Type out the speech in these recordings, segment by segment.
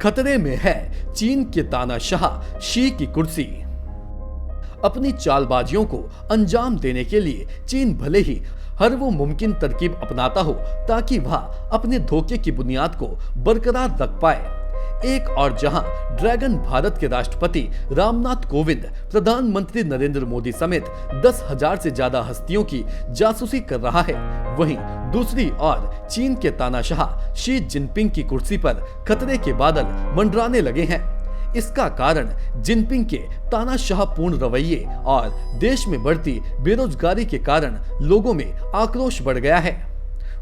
खतरे में है चीन के तानाशाह शी की कुर्सी। अपनी चालबाजियों को अंजाम देने के लिए चीन भले ही हर वो मुमकिन तरकीब अपनाता हो ताकि वह अपने धोखे की बुनियाद को बरकरार रख पाए। एक और जहां ड्रैगन भारत के राष्ट्रपति रामनाथ कोविंद, प्रधानमंत्री नरेंद्र मोदी समेत 10,000 से ज्यादा हस्तियों की जासूसी कर रहा है, वहीं दूसरी ओर चीन के तानाशाह शी जिनपिंग की कुर्सी पर खतरे के बादल मंडराने लगे हैं। इसका कारण जिनपिंग के तानाशाहपूर्ण रवैये और देश में बढ़ती बेरोजगारी के कारण लोगों में आक्रोश बढ़ गया है।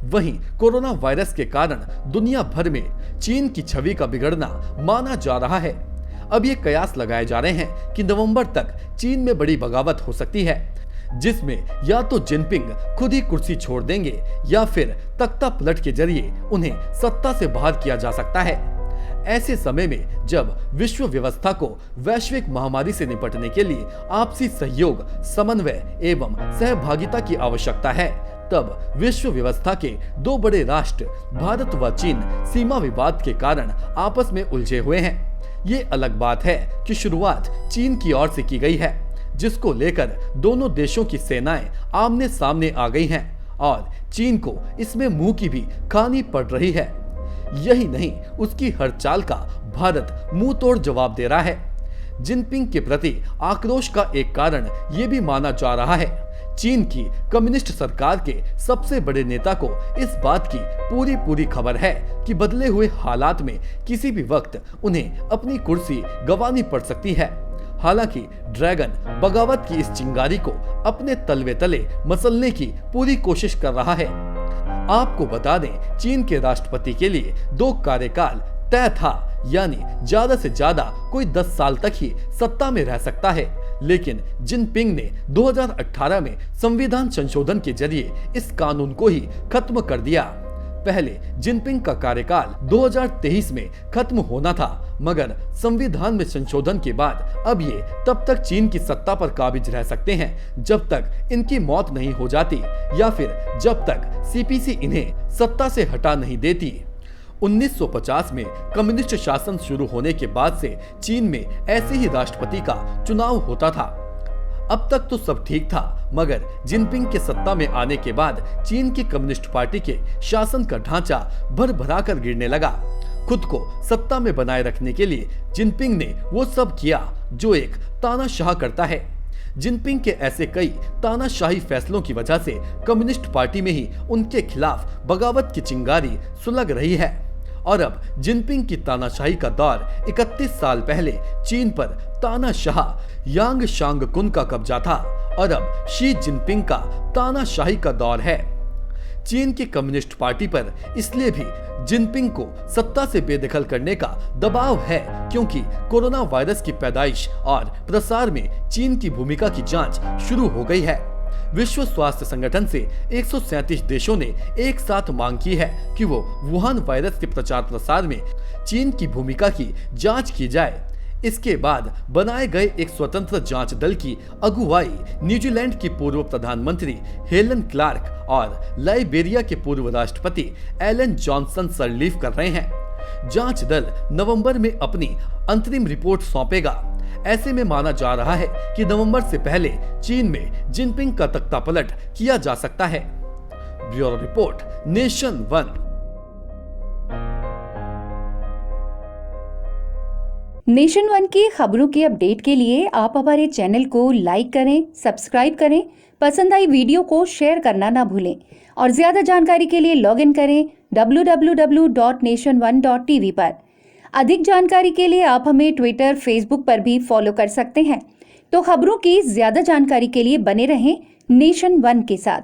वहीं कोरोना वायरस के कारण दुनिया भर में चीन की छवि का बिगड़ना माना जा रहा है। अब ये कयास लगाए जा रहे हैं कि नवंबर तक चीन में बड़ी बगावत हो सकती है, जिसमें या तो जिनपिंग खुद ही कुर्सी छोड़ देंगे या फिर तख्ता पलट के जरिए उन्हें सत्ता से बाहर किया जा सकता है। ऐसे समय में जब विश्व व्यवस्था को वैश्विक महामारी से निपटने के लिए आपसी सहयोग, समन्वय एवं सहभागिता की आवश्यकता है, तब विश्व व्यवस्था के दो बड़े राष्ट्र भारत व चीन सीमा विवाद के कारण आपस में उलझे हुए हैं। ये अलग बात है कि शुरुआत चीन की ओर से की गई है, जिसको लेकर दोनों देशों की सेनाएं आमने सामने आ गई हैं और चीन को इसमें मुंह की भी खानी पड़ रही है। यही नहीं, उसकी हर चाल का भारत मुंह तोड़ जवाब दे रहा है। जिनपिंग के प्रति आक्रोश का एक कारण ये भी माना जा रहा है, चीन की कम्युनिस्ट सरकार के सबसे बड़े नेता को इस बात की पूरी खबर है कि बदले हुए हालात में किसी भी वक्त उन्हें अपनी कुर्सी गंवानी पड़ सकती है। हालांकि ड्रैगन बगावत की इस चिंगारी को अपने तलवे तले मसलने की पूरी कोशिश कर रहा है। आपको बता दें, चीन के राष्ट्रपति के लिए 2 कार्यकाल तय था, यानी ज्यादा से ज्यादा कोई 10 साल तक ही सत्ता में रह सकता है। लेकिन जिनपिंग ने 2018 में संविधान संशोधन के जरिए इस कानून को ही खत्म कर दिया। पहले जिनपिंग का कार्यकाल 2023 में खत्म होना था, मगर संविधान में संशोधन के बाद अब ये तब तक चीन की सत्ता पर काबिज रह सकते हैं जब तक इनकी मौत नहीं हो जाती या फिर जब तक सीपीसी इन्हें सत्ता से हटा नहीं देती। 1950 में कम्युनिस्ट शासन शुरू होने के बाद से चीन में ऐसे ही राष्ट्रपति का चुनाव होता था। अब तक तो सब ठीक था, मगर जिनपिंग के सत्ता में आने के बाद चीन की कम्युनिस्ट पार्टी के शासन का ढांचा भर कर गिरने लगा। खुद को सत्ता में बनाए रखने के लिए जिनपिंग ने वो सब किया जो एक तानाशाह करता है। जिनपिंग के ऐसे कई तानाशाही फैसलों की वजह से कम्युनिस्ट पार्टी में ही उनके खिलाफ बगावत की चिंगारी सुलग रही है। और अब जिनपिंग की तानाशाही का दौर 31 साल पहले चीन पर तानाशाह यांग शांगकुन का कब्जा था और अब शी जिनपिंग का तानाशाही का दौर है। चीन की कम्युनिस्ट पार्टी पर इसलिए भी जिनपिंग को सत्ता से बेदखल करने का दबाव है क्योंकि कोरोना वायरस की पैदाइश और प्रसार में चीन की भूमिका की जांच शुरू हो गई है। विश्व स्वास्थ्य संगठन से 137 देशों ने एक साथ मांग की है कि वो वुहान वायरस के प्रचार प्रसार में चीन की भूमिका की जांच की जाए। इसके बाद बनाए गए एक स्वतंत्र जांच दल की अगुवाई न्यूजीलैंड की पूर्व प्रधानमंत्री हेलन क्लार्क और लाइबेरिया के पूर्व राष्ट्रपति एलन जॉनसन सरलीफ कर रहे हैं। जांच दल नवंबर में अपनी अंतरिम रिपोर्ट सौंपेगा। ऐसे में माना जा रहा है कि नवंबर से पहले चीन में जिनपिंग का तख्तापलट किया जा सकता है। Bureau report, nation one. Nation one की खबरों के अपडेट के लिए आप हमारे चैनल को लाइक करें, सब्सक्राइब करें, पसंद आई वीडियो को शेयर करना ना भूलें और ज्यादा जानकारी के लिए लॉग इन करें www.nation1.tv पर। अधिक जानकारी के लिए आप हमें ट्विटर, फेसबुक पर भी फॉलो कर सकते हैं। तो खबरों की ज्यादा जानकारी के लिए बने रहें नेशन वन के साथ।